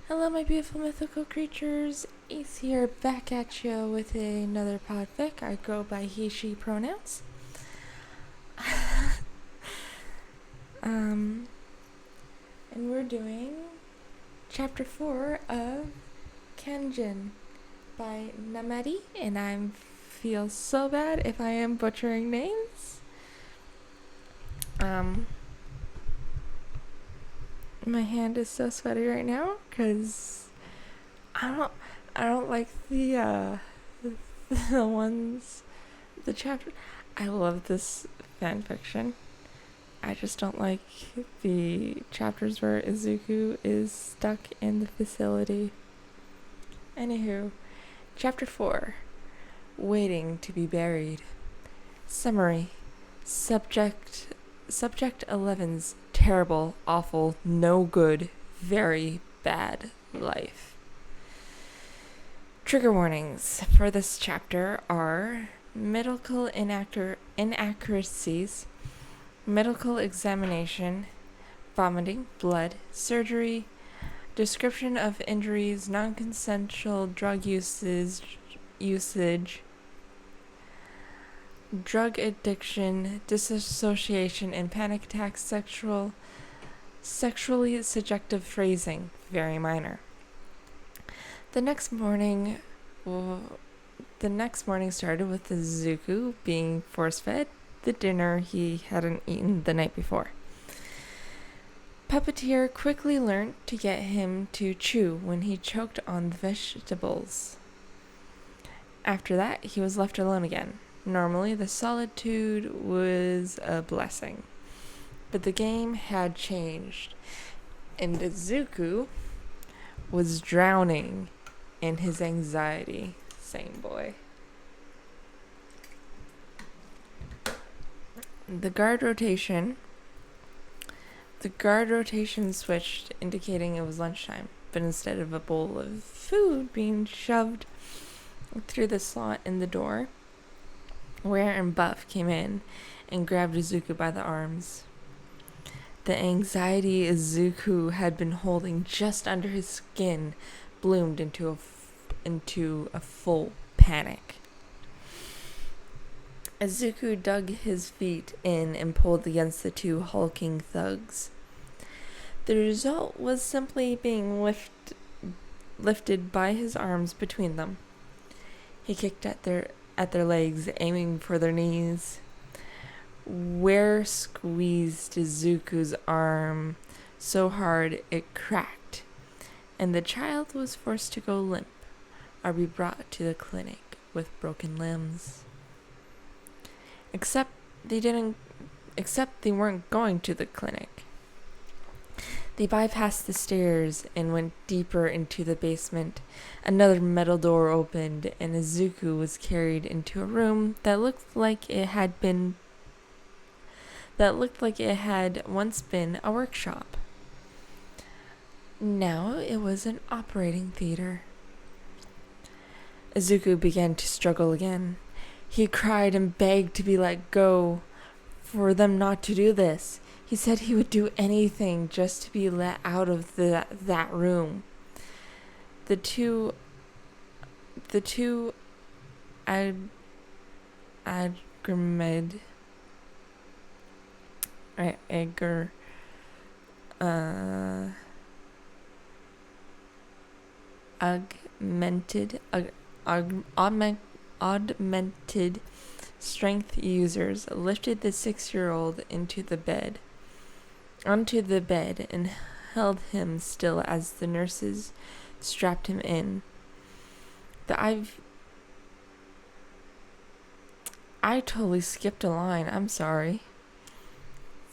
Hello, my beautiful mythical creatures. Ace here, back at you with another podfic. I go by he, she pronouns. And we're doing chapter 4 of Kaijin by Namedi, and I feel so bad if I am butchering names. My hand is so sweaty right now because I don't like the the chapter. I love this fan fiction. I just don't like the chapters where Izuku is stuck in the facility. Anywho, chapter 4, Waiting to be Buried. Summary. Subject 11's terrible, awful, no good, very bad life. Trigger warnings for this chapter are medical inaccuracies, medical examination, vomiting, blood, surgery, description of injuries, non-consensual drug usage, drug addiction, dissociation and panic attacks, sexually suggestive phrasing, very minor. The next morning started with Izuku being force-fed the dinner he hadn't eaten the night before. Puppeteer quickly learned to get him to chew when he choked on the vegetables. After that, he was left alone again. Normally, the solitude was a blessing, but the game had changed, and Izuku was drowning in his anxiety. Same boy. The guard rotation switched, indicating it was lunchtime, but instead of a bowl of food being shoved through the slot in the door, Ware and Buff came in and grabbed Izuku by the arms. The anxiety Izuku had been holding just under his skin bloomed into a full panic. Izuku dug his feet in and pulled against the two hulking thugs. The result was simply being lifted by his arms between them. He kicked at their legs, aiming for their knees. Ware squeezed Izuku's arm so hard it cracked, and the child was forced to go limp or be brought to the clinic with broken limbs. Except they weren't going to the clinic. They bypassed the stairs and went deeper into the basement. Another metal door opened, and Izuku was carried into a room that looked like it had once been a workshop. Now it was an operating theater. Izuku began to struggle again. He cried and begged to be let go, for them not to do this. He said he would do anything just to be let out of that room. The two augmented strength users lifted the 6-year-old onto the bed and held him still as the nurses strapped him in. I totally skipped a line. I'm sorry.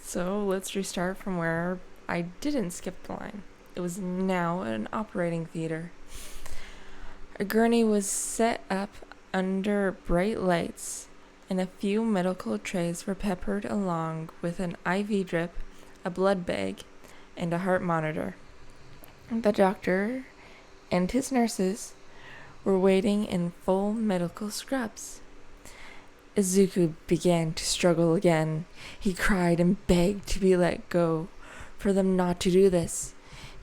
So let's restart from where I didn't skip the line. It was now an operating theater. A gurney was set up under bright lights, and a few medical trays were peppered along with an IV drip, a blood bag, and a heart monitor. The doctor and his nurses were waiting in full medical scrubs. Izuku began to struggle again. He cried and begged to be let go, for them not to do this.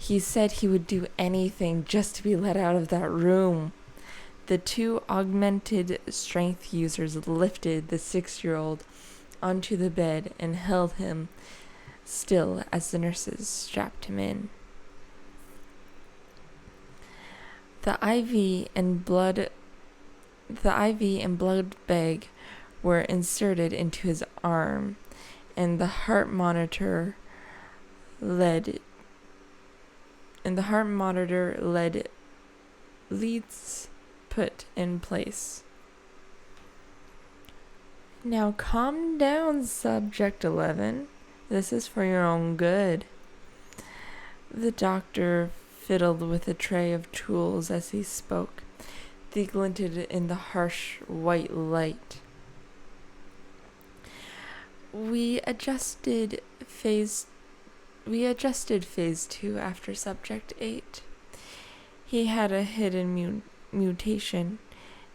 He said he would do anything just to be let out of that room. The two augmented strength users lifted the 6-year-old onto the bed and held him still as the nurses strapped him in. The IV and blood bag were inserted into his arm, and the heart monitor leads put in place. Now calm down, Subject 11. This is for your own good. The doctor fiddled with a tray of tools as he spoke. They glinted in the harsh white light. We adjusted phase 2 after Subject 8. He had a hidden mutation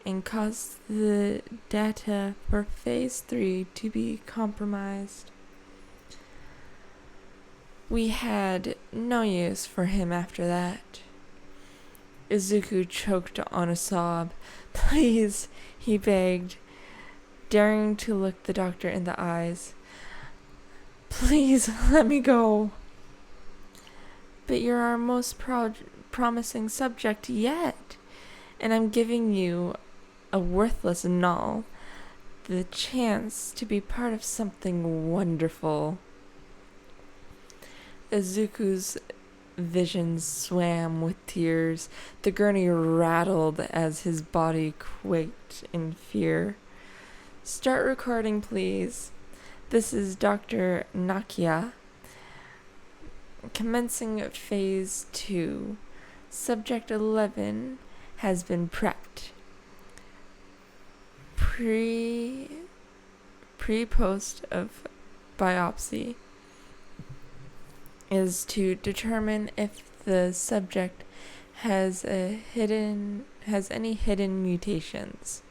and caused the data for phase 3 to be compromised. We had no use for him after that. Izuku choked on a sob. Please, he begged, daring to look the doctor in the eyes. Please, let me go. But you're our most promising subject yet, and I'm giving you, a worthless null, the chance to be part of something wonderful. Izuku's visions swam with tears. The gurney rattled as his body quaked in fear. Start recording, please. This is Dr. Nakia. Commencing phase 2. Subject 11 has been prepped. Pre-post of biopsy is to determine if the subject has any hidden mutations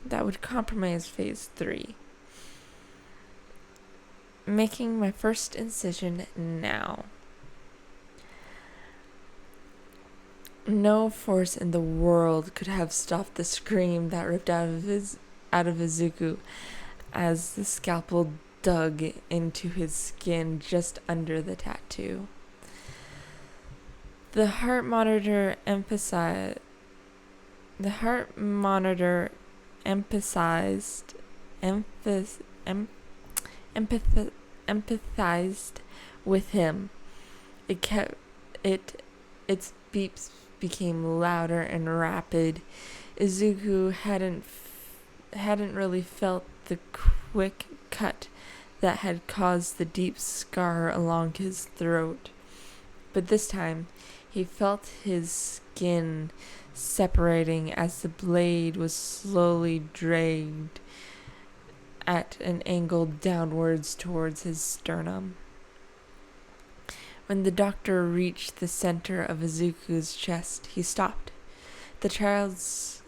that would compromise phase 3. Making my first incision now. No force in the world could have stopped the scream that ripped out of Izuku as the scalpel dug into his skin just under the tattoo. The heart monitor empathized with him. Its beeps became louder and rapid. Izuku hadn't really felt the quick cut that had caused the deep scar along his throat. But this time, he felt his skin separating as the blade was slowly dragged at an angle downwards towards his sternum. When the doctor reached the center of Izuku's chest, he stopped. The child's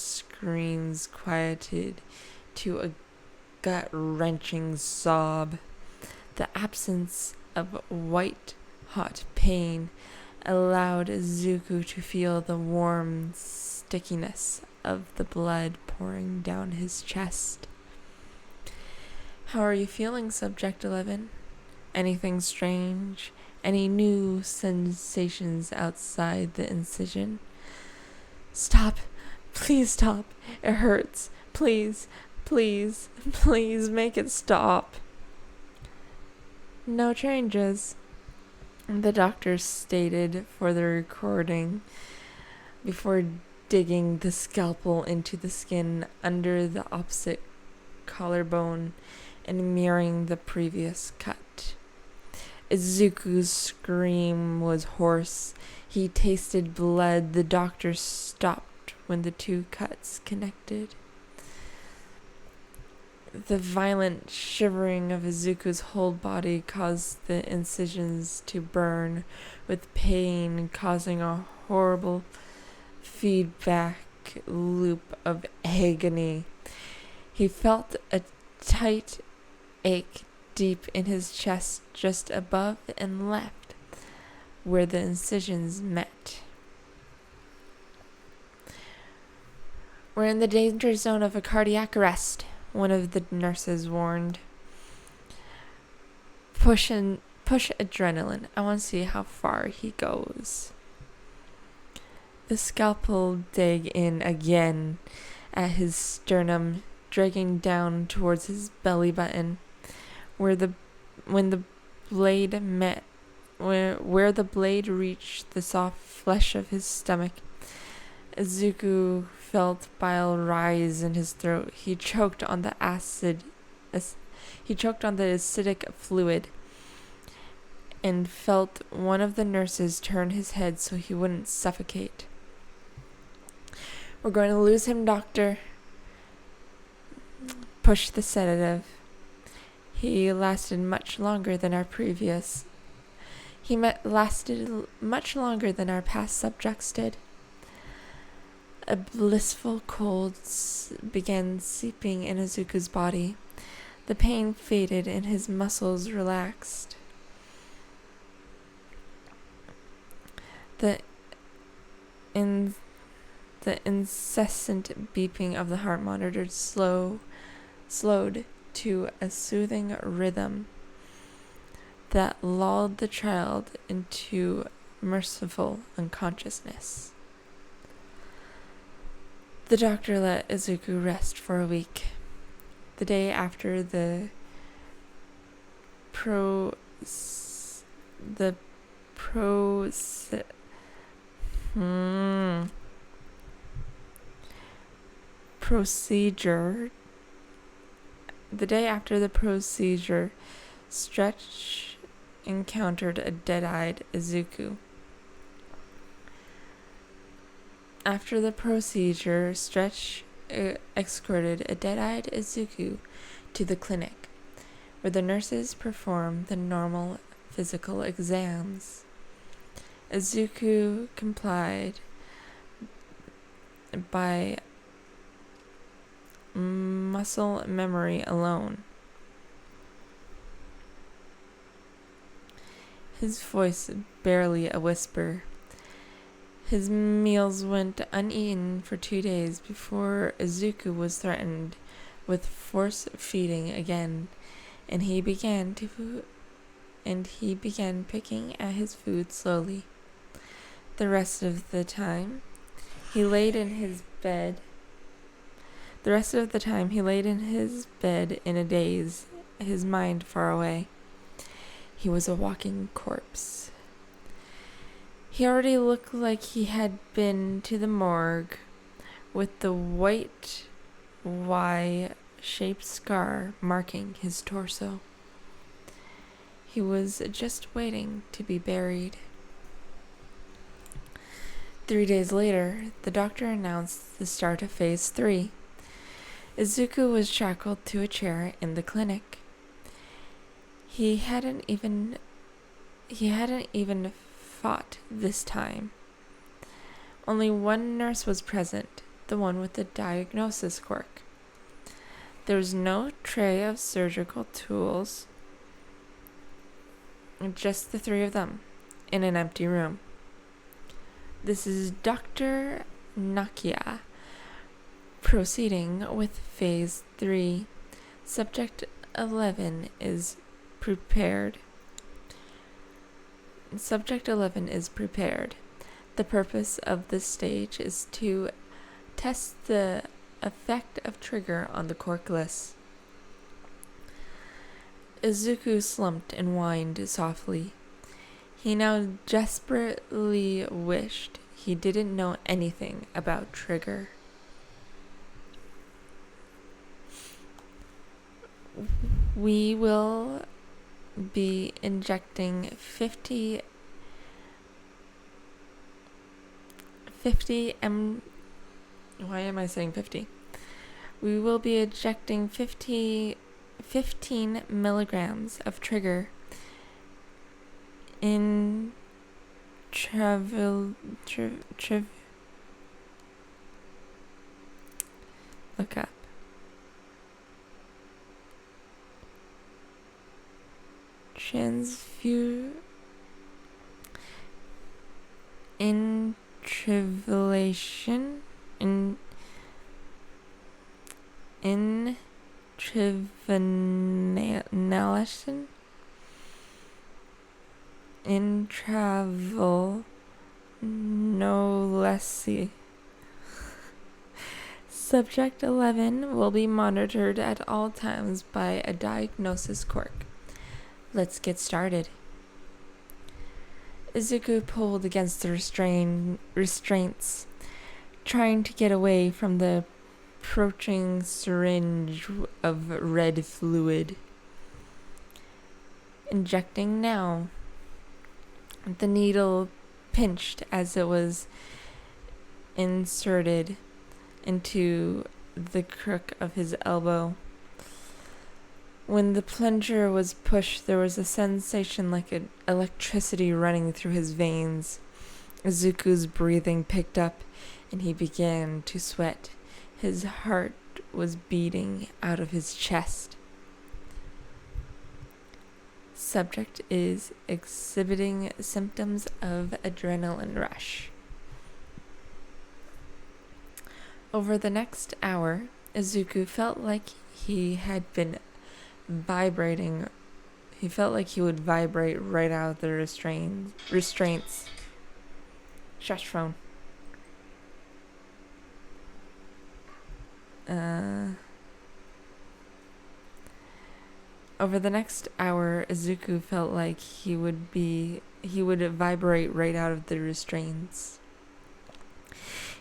screams quieted to a gut-wrenching sob. The absence of white-hot pain allowed Izuku to feel the warm stickiness of the blood pouring down his chest. How are you feeling, Subject 11? Anything strange? Any new sensations outside the incision? Stop. Please stop. It hurts. Please, please, please make it stop. No changes, the doctor stated for the recording before digging the scalpel into the skin under the opposite collarbone and mirroring the previous cut. Izuku's scream was hoarse. He tasted blood. The doctor stopped when the two cuts connected. The violent shivering of Izuku's whole body caused the incisions to burn, with pain causing a horrible feedback loop of agony. He felt a tight ache deep in his chest, just above and left, where the incisions met. "We're in the danger zone of a cardiac arrest," one of the nurses warned. Push adrenaline. I want to see how far he goes." The scalpel dug in again at his sternum, dragging down towards his belly button, where the blade reached the soft flesh of his stomach. Izuku felt bile rise in his throat. He choked on the acidic fluid and felt one of the nurses turn his head so he wouldn't suffocate. "We're going to lose him, doctor." Push the sedative. He lasted much longer than our past subjects did. A blissful cold began seeping in Izuku's body. The pain faded and his muscles relaxed. The incessant beeping of the heart monitor slowed to a soothing rhythm that lulled the child into merciful unconsciousness. The doctor let Izuku rest for a week. The day after the procedure, Stretch encountered a dead-eyed Izuku. After the procedure, Stretch escorted a dead-eyed Izuku to the clinic, where the nurses performed the normal physical exams. Izuku complied by muscle memory alone. His voice barely a whisper. His meals went uneaten for 2 days before Izuku was threatened with force feeding again, and he began picking at his food slowly. The rest of the time, he laid in his bed in a daze, his mind far away. He was a walking corpse. He already looked like he had been to the morgue, with the white Y-shaped scar marking his torso. He was just waiting to be buried. 3 days later, the doctor announced the start of Phase 3. Izuku was shackled to a chair in the clinic. He hadn't even fought this time. Only one nurse was present, the one with the diagnosis quirk. There was no tray of surgical tools, just the 3 of them in an empty room. "This is Dr. Nakia, proceeding with Phase 3. Subject 11 is prepared. The purpose of this stage is to test the effect of trigger on the quikless." Izuku slumped and whined softly. He now desperately wished he didn't know anything about trigger. "We will be injecting 50 why am I saying 50? We will be injecting 15 milligrams of trigger in look up. intrivilation, intrivinalation, intravel, no lessy. Subject 11 will be monitored at all times by a diagnosis quirk. Let's get started. Izuku pulled against the restraints, trying to get away from the approaching syringe of red fluid. Injecting now. The needle pinched as it was inserted into the crook of his elbow. When the plunger was pushed, there was a sensation like electricity running through his veins. Izuku's breathing picked up, and he began to sweat. His heart was beating out of his chest. Subject is exhibiting symptoms of adrenaline rush. Over the next hour, Izuku felt like he had been vibrating. He felt like he would vibrate right out of the restraints. Shush phone. Over the next hour, Izuku felt like he would vibrate right out of the restraints.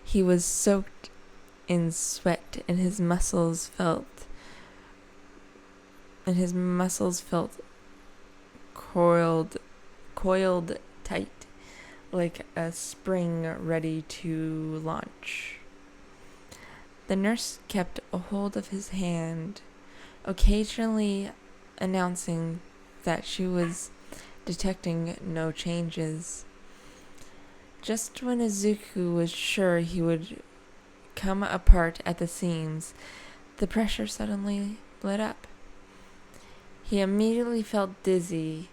He was soaked in sweat, and his muscles felt coiled tight, like a spring ready to launch. The nurse kept a hold of his hand, occasionally announcing that she was detecting no changes. Just when Izuku was sure he would come apart at the seams, the pressure suddenly let up. He immediately felt dizzy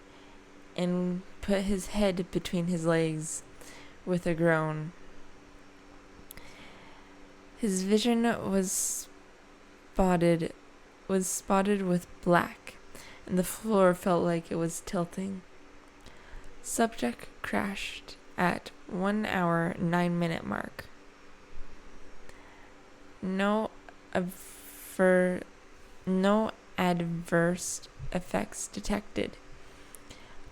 and put his head between his legs with a groan. His vision was spotted with black, and the floor felt like it was tilting. Subject crashed at 1 hour 9 minute mark. No adverse effects detected.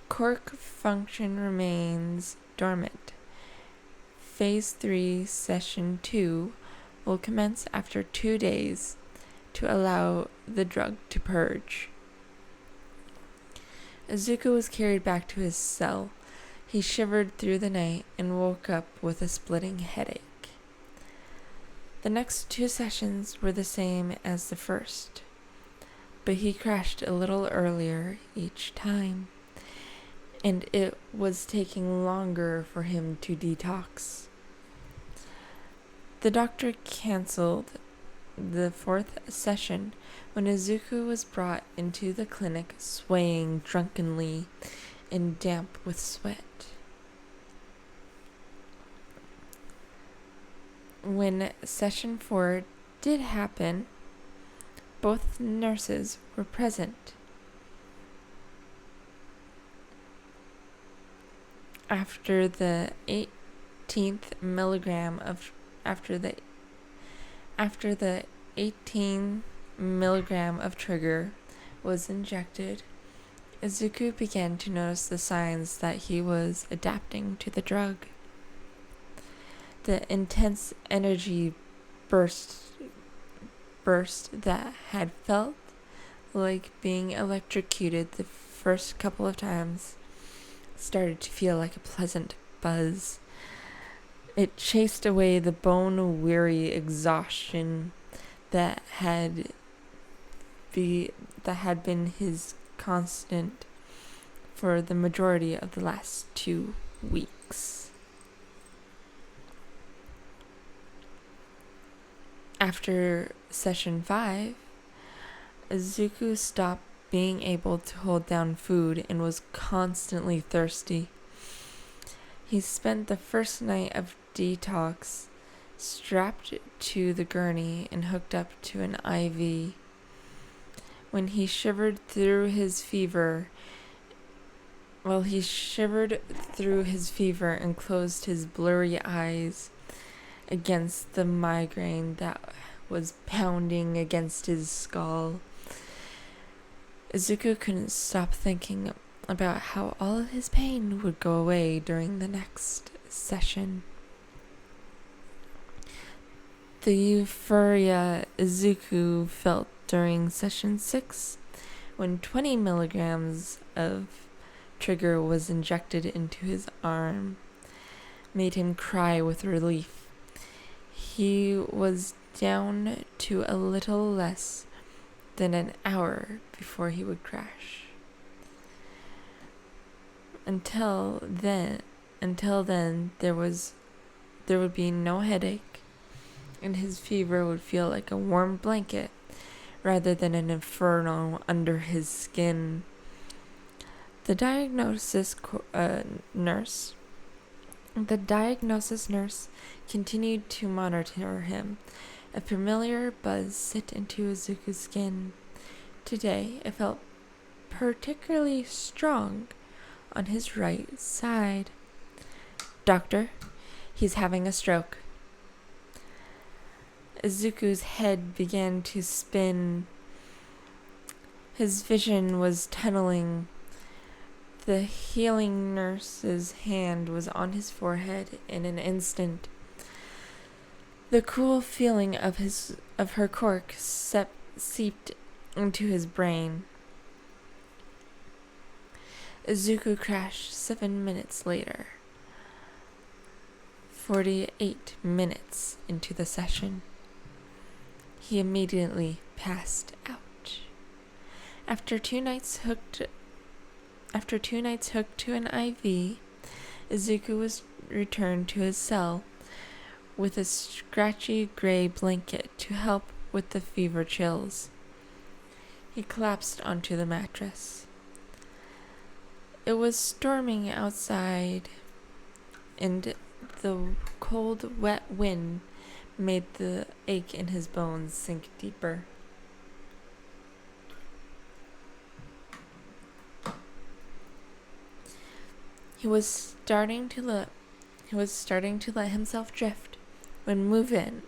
Quirk function remains dormant. Phase 3, Session 2 will commence after 2 days to allow the drug to purge. Izuku was carried back to his cell. He shivered through the night and woke up with a splitting headache. The next 2 sessions were the same as the first, but he crashed a little earlier each time, and it was taking longer for him to detox. The doctor canceled the 4th session when Izuku was brought into the clinic swaying drunkenly and damp with sweat. When session 4 did happen, both nurses were present. After the 18th milligram of trigger was injected, Izuku began to notice the signs that he was adapting to the drug. The intense energy burst that had felt like being electrocuted the first couple of times started to feel like a pleasant buzz. It chased away the bone-weary exhaustion that had been his constant for the majority of the last 2 weeks. After session 5, Izuku stopped being able to hold down food and was constantly thirsty. He spent the first night of detox strapped to the gurney and hooked up to an IV. When he shivered through his fever, and closed his blurry eyes against the migraine that was pounding against his skull, Izuku couldn't stop thinking about how all of his pain would go away during the next session. The euphoria Izuku felt during session 6, when 20 milligrams of trigger was injected into his arm, made him cry with relief. He was down to a little less than an hour before he would crash. Until then, there would be no headache, and his fever would feel like a warm blanket rather than an inferno under his skin. The diagnosis nurse continued to monitor him. A familiar buzz set into Izuku's skin. Today, it felt particularly strong on his right side. "Doctor, he's having a stroke." Izuku's head began to spin. His vision was tunneling. The healing nurse's hand was on his forehead in an instant. The cool feeling of her quirk seeped into his brain. Izuku crashed 7 minutes later, 48 minutes into the session. He immediately passed out. After two nights hooked to an IV, Izuku was returned to his cell with a scratchy gray blanket to help with the fever chills. He collapsed onto the mattress. It was storming outside, and the cold, wet wind made the ache in his bones sink deeper. He was starting to let himself drift when movement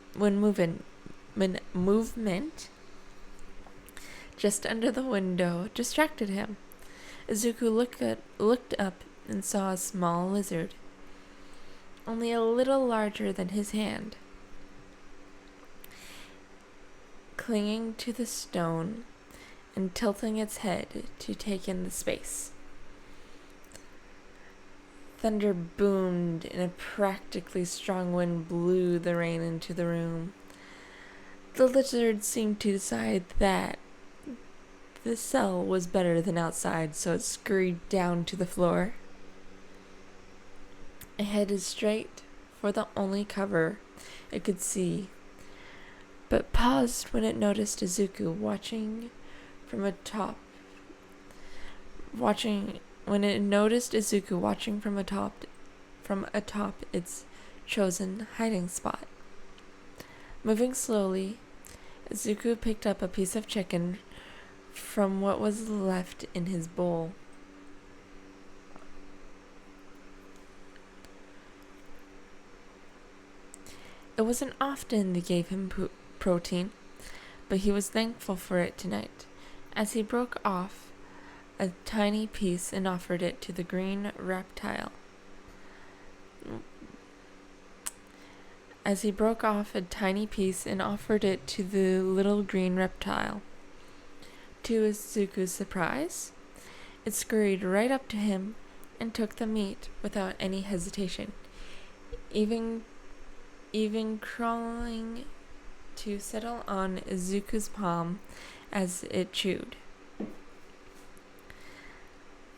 just under the window distracted him. Izuku looked up and saw a small lizard, only a little larger than his hand, clinging to the stone and tilting its head to take in the space. Thunder boomed and a practically strong wind blew the rain into the room. The lizard seemed to decide that the cell was better than outside, so it scurried down to the floor. It headed straight for the only cover it could see, but paused when it noticed Izuku watching from atop its chosen hiding spot. Moving slowly, Izuku picked up a piece of chicken from what was left in his bowl. It wasn't often they gave him protein, but he was thankful for it tonight, as he broke off a tiny piece and offered it to the green reptile. To Izuku's surprise, it scurried right up to him and took the meat without any hesitation, even crawling to settle on Izuku's palm as it chewed.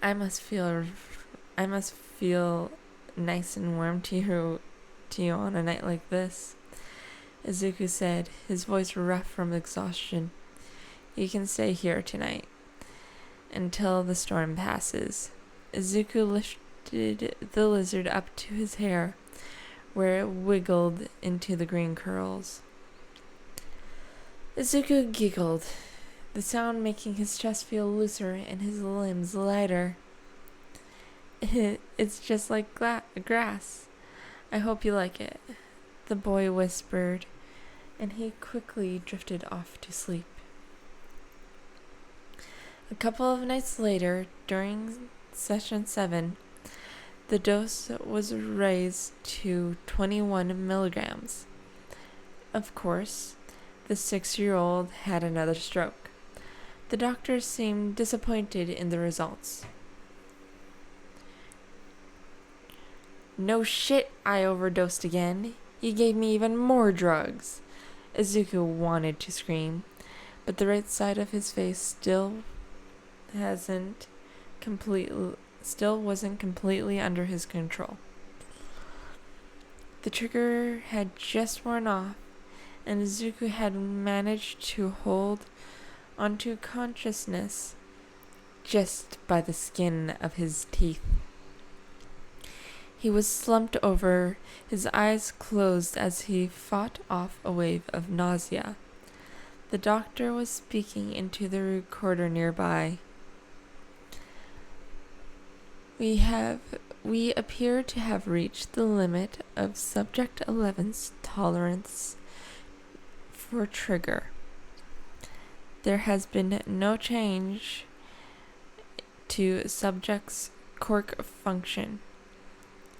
I must feel nice and warm to you on a night like this," Izuku said, his voice rough from exhaustion. "You can stay here tonight until the storm passes." Izuku lifted the lizard up to his hair, where it wiggled into the green curls. Izuku giggled, the sound making his chest feel looser and his limbs lighter. It's just like grass. I hope you like it, the boy whispered, and he quickly drifted off to sleep. A couple of nights later, during session 7, the dose was raised to 21 milligrams. Of course, the 6-year-old had another stroke. The doctor seemed disappointed in the results. No shit, I overdosed again. You gave me even more drugs. Izuku wanted to scream, but the right side of his face still wasn't completely under his control. The trigger had just worn off, and Izuku had managed to hold onto consciousness just by the skin of his teeth. He was slumped over, his eyes closed as he fought off a wave of nausea. The doctor was speaking into the recorder nearby. We appear to have reached the limit of Subject 11's tolerance for trigger. There has been no change to Subject's quirk function.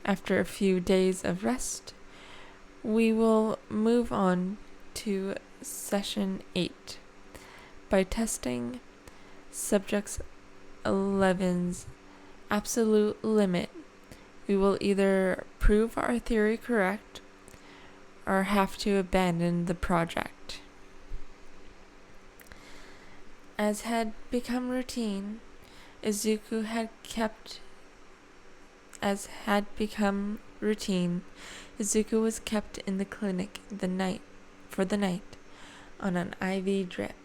After a few days of rest, we will move on to Session 8 by testing Subject 11's absolute limit. We will either prove our theory correct or have to abandon the project. As had become routine, Izuku was kept in the clinic for the night on an IV drip.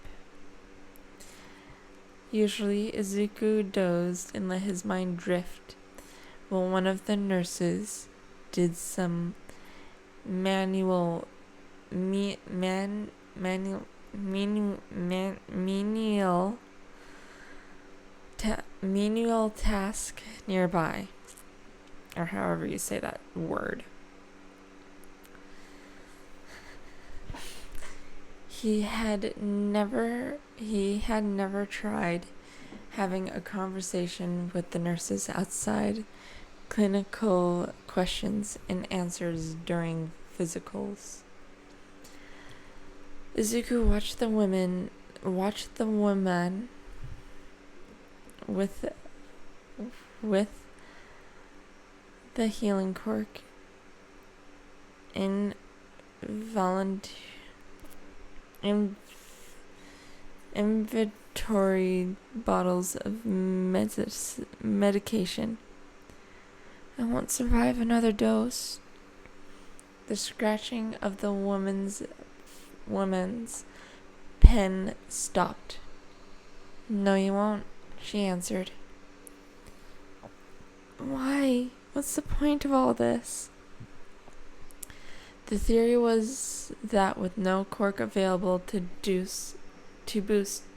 Usually, Izuku dozed and let his mind drift, while one of the nurses did some menial task nearby, or however you say that word. He had never tried having a conversation with the nurses outside clinical questions and answers during physicals. Izuku watched the woman with the healing quirk inventory bottles of medication. I won't survive another dose. The scratching of the woman's pen stopped. No, you won't, she answered. Why? What's the point of all this? The theory was that with no quirk available to boost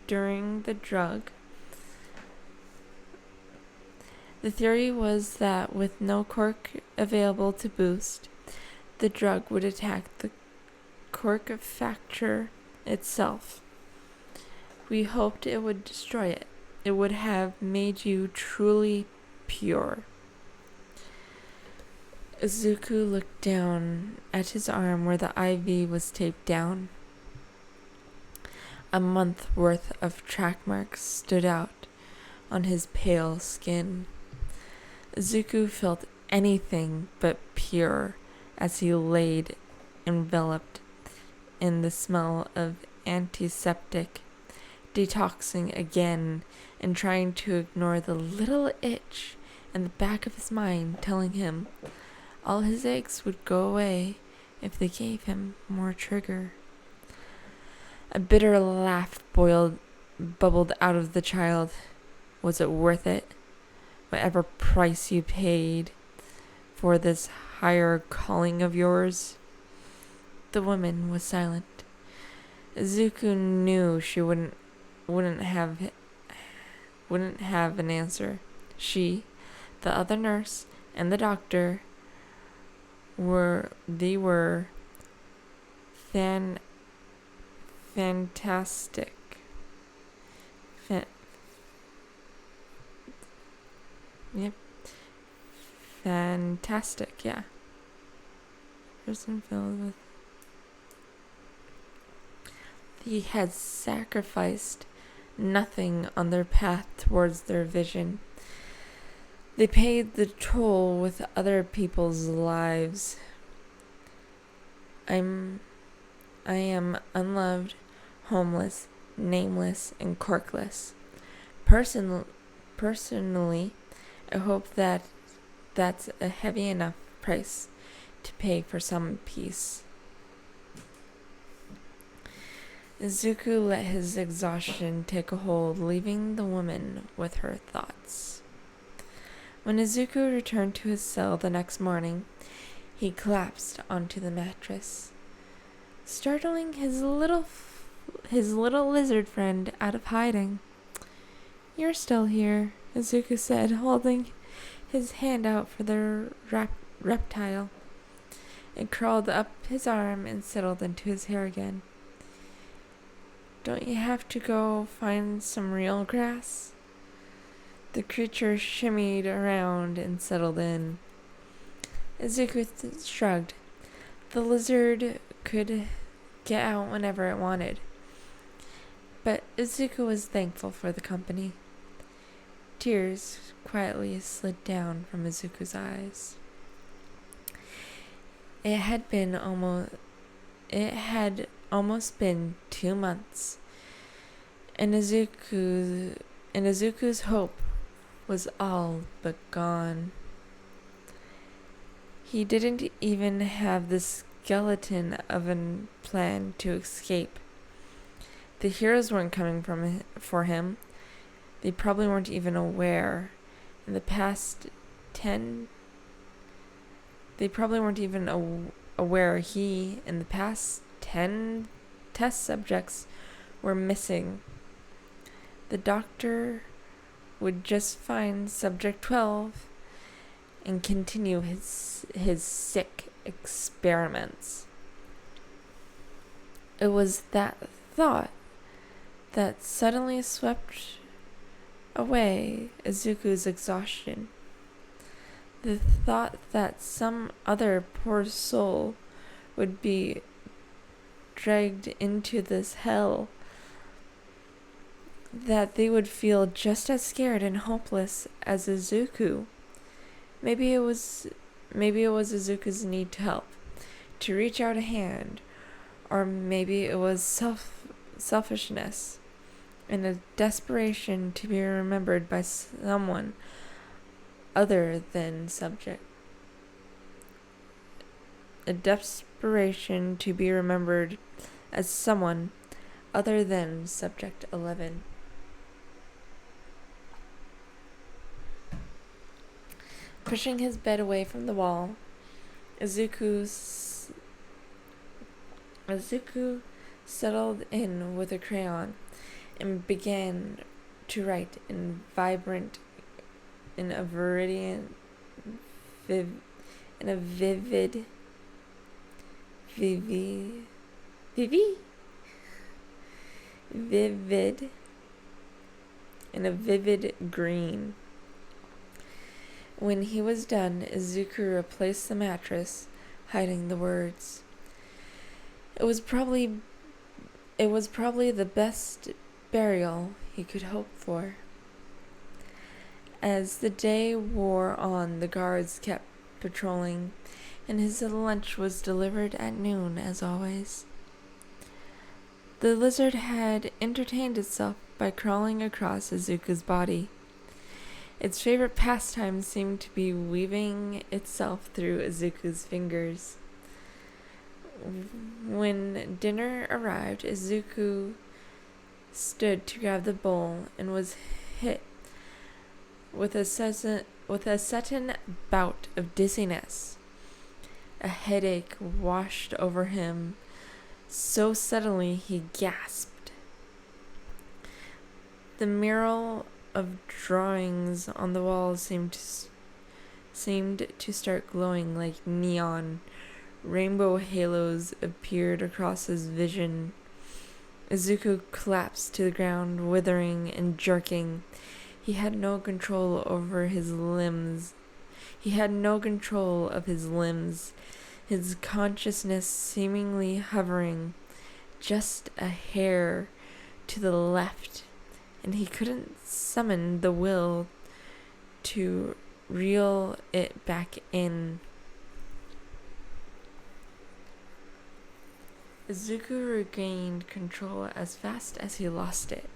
during the drug, the drug would attack the quirk factor itself. We hoped it would destroy it. It would have made you truly pure. Izuku looked down at his arm where the IV was taped down. A month worth of track marks stood out on his pale skin. Izuku felt anything but pure as he laid enveloped in the smell of antiseptic, detoxing again and trying to ignore the little itch in the back of his mind telling him all his aches would go away if they gave him more trigger. A bitter laugh bubbled out of the child. Was it worth it? whatever price you paid for this higher calling of yours?" The woman was silent. Izuku knew she wouldn't have an answer. She, the other nurse, and the doctor were fantastic. Yep. Fantastic, yeah. Person filled with. They had sacrificed nothing on their path towards their vision. They paid the toll with other people's lives. I am unloved, homeless, nameless, and quirkless. Personally, I hope that that's a heavy enough price to pay for some peace. Izuku let his exhaustion take a hold, leaving the woman with her thoughts. When Izuku returned to his cell the next morning, he collapsed onto the mattress, startling his little lizard friend out of hiding. "You're still here," Izuku said, holding his hand out for the reptile. It crawled up his arm and settled into his hair again. "Don't you have to go find some real grass?" The creature shimmied around and settled in. Izuku shrugged. The lizard could get out whenever it wanted. But Izuku was thankful for the company. Tears quietly slid down from Izuku's eyes. It had almost been 2 months, and Izuku's hope was all but gone. He didn't even have the skeleton of a plan to escape. The heroes weren't coming for him. They probably weren't even aware. They probably weren't even aware he, in the past 10 test subjects, were missing. The doctor would just find subject 12 and continue his sick experiments. It was that thought that suddenly swept away Izuku's exhaustion. The thought that some other poor soul would be dragged into this hell, that they would feel just as scared and hopeless as Izuku. Maybe it was Izuku's need to help, to reach out a hand, or maybe it was selfishness and a desperation to be remembered by someone other than subject. A desperation to be remembered as someone other than subject 11. Pushing his bed away from the wall, Izuku settled in with a crayon and began to write in a vivid green. When he was done, Izuku replaced the mattress, hiding the words. It was probably the best burial he could hope for. As the day wore on, the guards kept patrolling, and his lunch was delivered at noon, as always. The lizard had entertained itself by crawling across Izuku's body. Its favorite pastime seemed to be weaving itself through Izuku's fingers. When dinner arrived, Izuku stood to grab the bowl and was hit with a sudden bout of dizziness. A headache washed over him so suddenly he gasped. The mural of drawings on the walls seemed to start glowing like neon. Rainbow halos appeared across his vision. Izuku collapsed to the ground, withering and jerking. He had no control over his limbs. He had no control of his limbs, his consciousness seemingly hovering just a hair to the left, and he couldn't summon the will to reel it back in. Izuku regained control as fast as he lost it.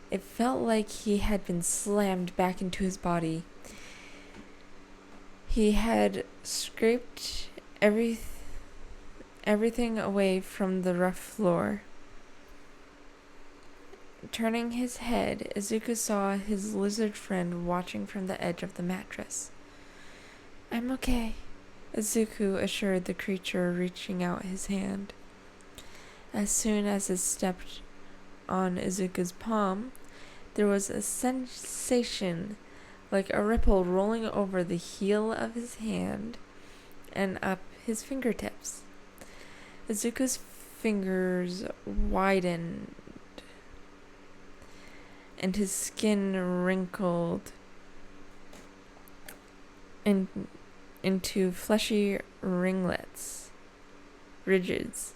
It felt like he had been slammed back into his body. He had scraped everything away from the rough floor. Turning his head, Izuku saw his lizard friend watching from the edge of the mattress. "I'm okay," Izuku assured the creature, reaching out his hand. As soon as it stepped on Izuku's palm, there was a sensation like a ripple rolling over the heel of his hand and up his fingertips. Izuku's fingers widened and his skin wrinkled into fleshy ringlets. Ridges.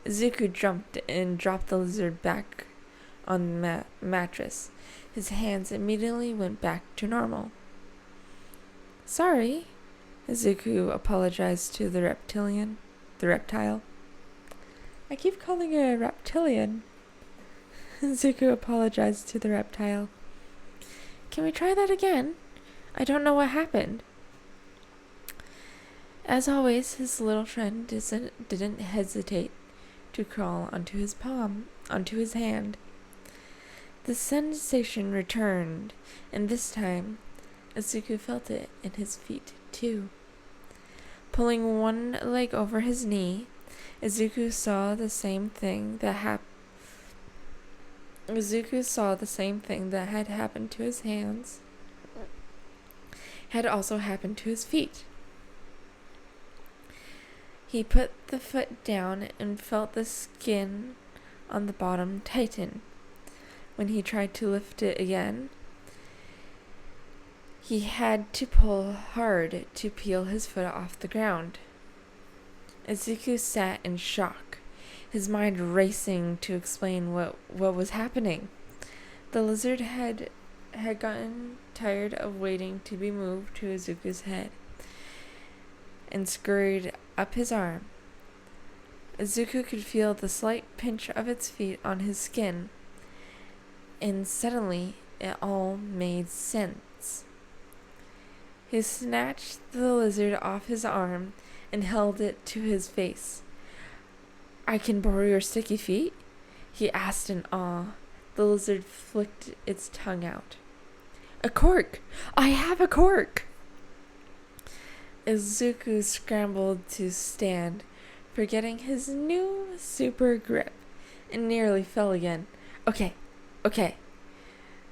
Izuku jumped and dropped the lizard back on the mattress. His hands immediately went back to normal. "Sorry," Izuku apologized to the reptile. I keep calling it a reptilian. Izuku apologized to the reptile. "Can we try that again? I don't know what happened." As always, his little friend didn't hesitate to crawl onto his hand. The sensation returned, and this time, Izuku felt it in his feet too. Pulling one leg over his knee, Izuku saw the same thing that had happened to his hands had also happened to his feet. He put the foot down and felt the skin on the bottom tighten. When he tried to lift it again, he had to pull hard to peel his foot off the ground. Izuku sat in shock, his mind racing to explain what was happening. The lizard had gotten tired of waiting to be moved to Izuku's head and scurried up his arm. Izuku could feel the slight pinch of its feet on his skin, and suddenly it all made sense. He snatched the lizard off his arm and held it to his face. "I can borrow your sticky feet?" he asked in awe. The lizard flicked its tongue out. "A cork! I have a cork!" Izuku scrambled to stand, forgetting his new super grip, and nearly fell again. Okay.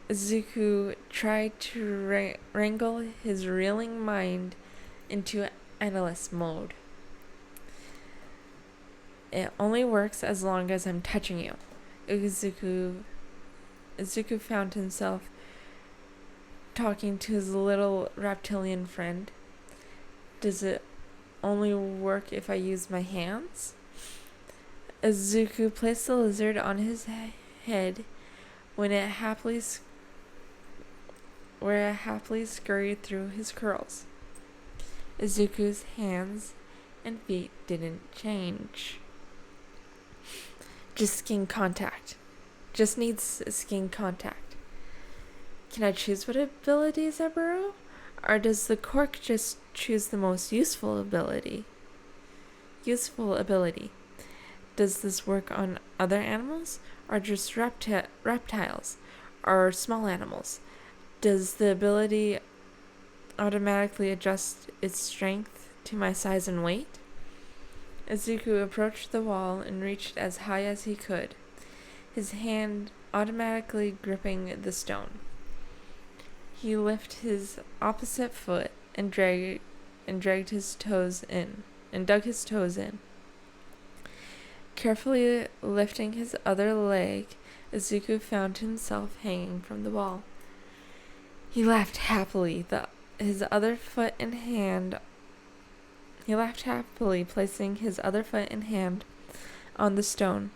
Izuku tried to wrangle his reeling mind into analyst mode. "It only works as long as I'm touching you." Izuku found himself talking to his little reptilian friend. "Does it only work if I use my hands?" Izuku placed the lizard on his head where it happily scurried through his curls. Izuku's hands and feet didn't change. Just skin contact. Just needs skin contact. Can I choose what abilities I borrow? Or does the quirk just choose the most useful ability? Does this work on other animals, or just reptiles, or small animals? Does the ability automatically adjust its strength to my size and weight? Izuku approached the wall and reached as high as he could, his hand automatically gripping the stone. He lifted his opposite foot and dragged his toes in, and dug his toes in. Carefully lifting his other leg, Izuku found himself hanging from the wall. He laughed happily, placing his other foot and hand on the stone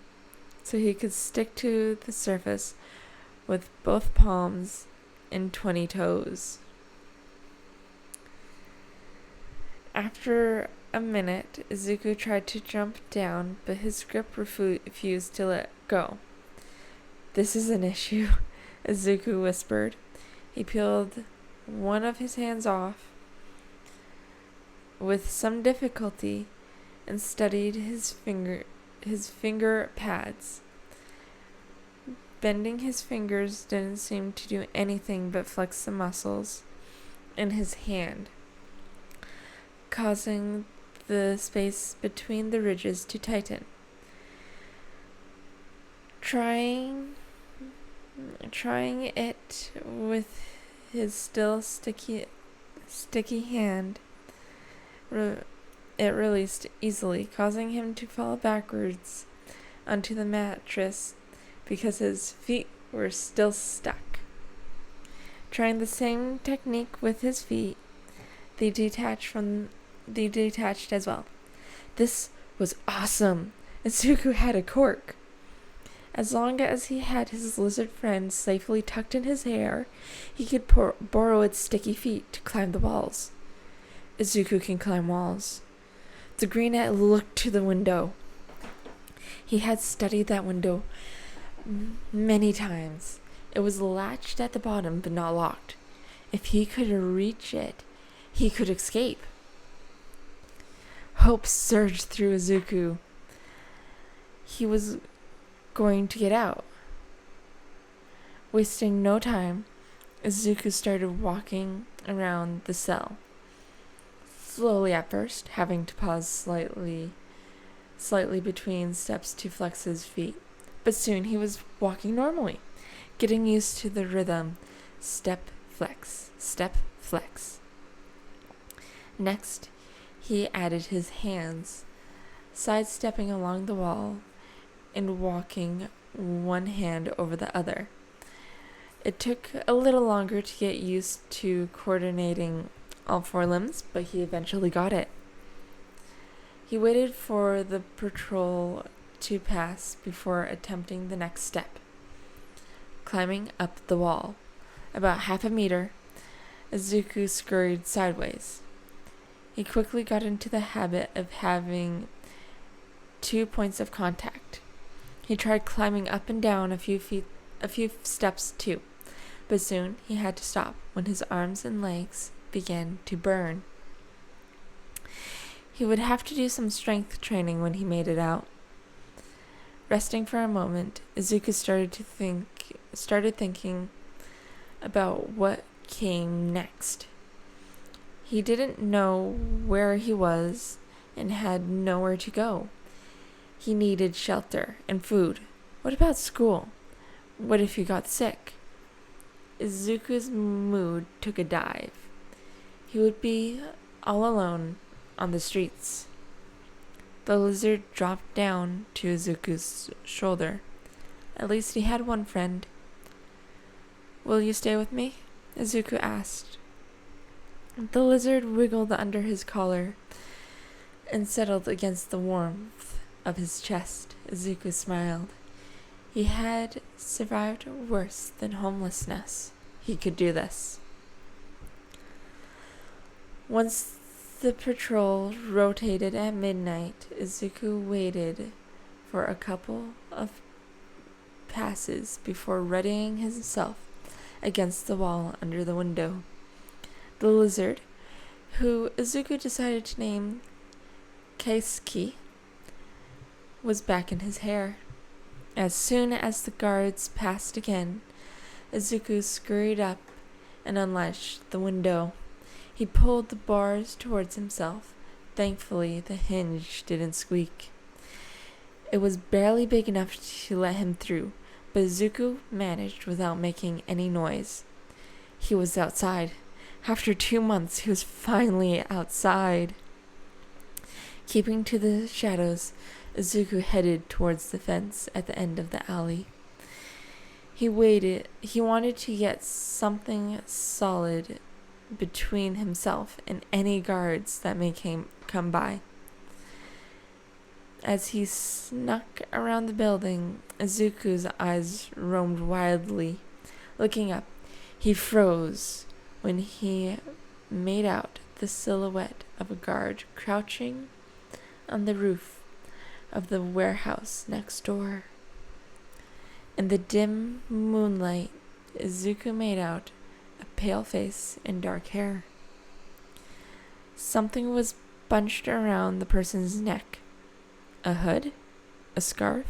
so he could stick to the surface with both palms and 20 toes. After a minute, Izuku tried to jump down, but his grip refused to let go. "This is an issue," Izuku whispered. He peeled one of his hands off with some difficulty and studied his finger pads. Bending his fingers didn't seem to do anything but flex the muscles in his hand, causing the space between the ridges to tighten. Trying it with his still sticky hand, it released easily, causing him to fall backwards onto the mattress because his feet were still stuck. Trying the same technique with his feet, they detached as well. This was awesome. Izuku had a quirk. As long as he had his lizard friend safely tucked in his hair, he could borrow its sticky feet to climb the walls. Izuku can climb walls. The greenette looked to the window. He had studied that window many times. It was latched at the bottom but not locked. If he could reach it, he could escape. Hope surged through Izuku. He was going to get out. Wasting no time, Izuku started walking around the cell. Slowly at first, having to pause slightly between steps to flex his feet. But soon he was walking normally, getting used to the rhythm. Step, flex, step, flex. Next, he added his hands, sidestepping along the wall and walking one hand over the other. It took a little longer to get used to coordinating all four limbs, but he eventually got it. He waited for the patrol to pass before attempting the next step, climbing up the wall. About half a meter, Izuku scurried sideways. He quickly got into the habit of having 2 points of contact. He tried climbing up and down a few steps too, but soon he had to stop when his arms and legs began to burn. He would have to do some strength training when he made it out. Resting for a moment, Izuku started thinking about what came next. He didn't know where he was and had nowhere to go. He needed shelter and food. What about school? What if he got sick? Izuku's mood took a dive. He would be all alone on the streets. The lizard dropped down to Izuku's shoulder. At least he had one friend. "Will you stay with me?" Izuku asked. The lizard wiggled under his collar and settled against the warmth of his chest. Izuku smiled. He had survived worse than homelessness. He could do this. Once the patrol rotated at midnight, Izuku waited for a couple of passes before readying himself against the wall under the window. The lizard, who Izuku decided to name Keisuke, was back in his hair. As soon as the guards passed again, Izuku scurried up and unlatched the window. He pulled the bars towards himself. Thankfully, the hinge didn't squeak. It was barely big enough to let him through, but Izuku managed without making any noise. He was outside. After 2 months, he was finally outside. Keeping to the shadows, Izuku headed towards the fence at the end of the alley. He waited. He wanted to get something solid between himself and any guards that may come by. As he snuck around the building, Izuku's eyes roamed wildly. Looking up, he froze when he made out the silhouette of a guard crouching on the roof of the warehouse next door. In the dim moonlight, Izuku made out a pale face and dark hair. Something was bunched around the person's neck. A hood? A scarf?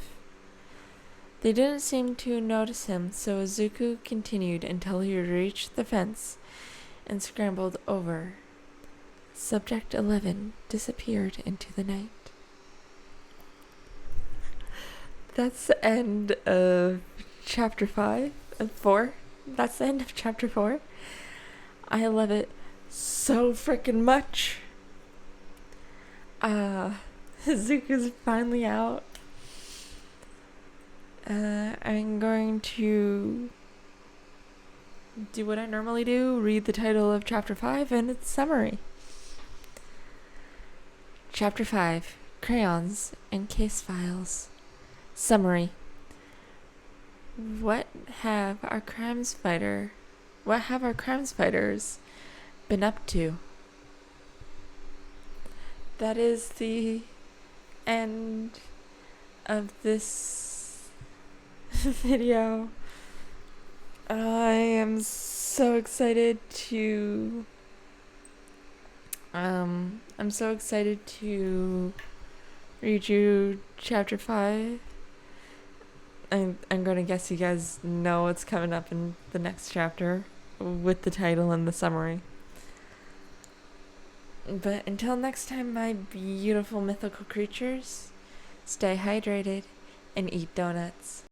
They didn't seem to notice him, so Izuku continued until he reached the fence and scrambled over. Subject 11 disappeared into the night. That's the end of chapter 4. That's the end of chapter 4. I love it so freaking much. Izuku's finally out. I'm going to do what I normally do, read the title of chapter 5 and its summary. Chapter 5, Crayons and Case Files. Summary. What have our crime fighters been up to? That is the end of this video. I am so excited to read you chapter 5. I'm gonna guess you guys know what's coming up in the next chapter with the title and the summary. But until next time, my beautiful mythical creatures, stay hydrated and eat donuts.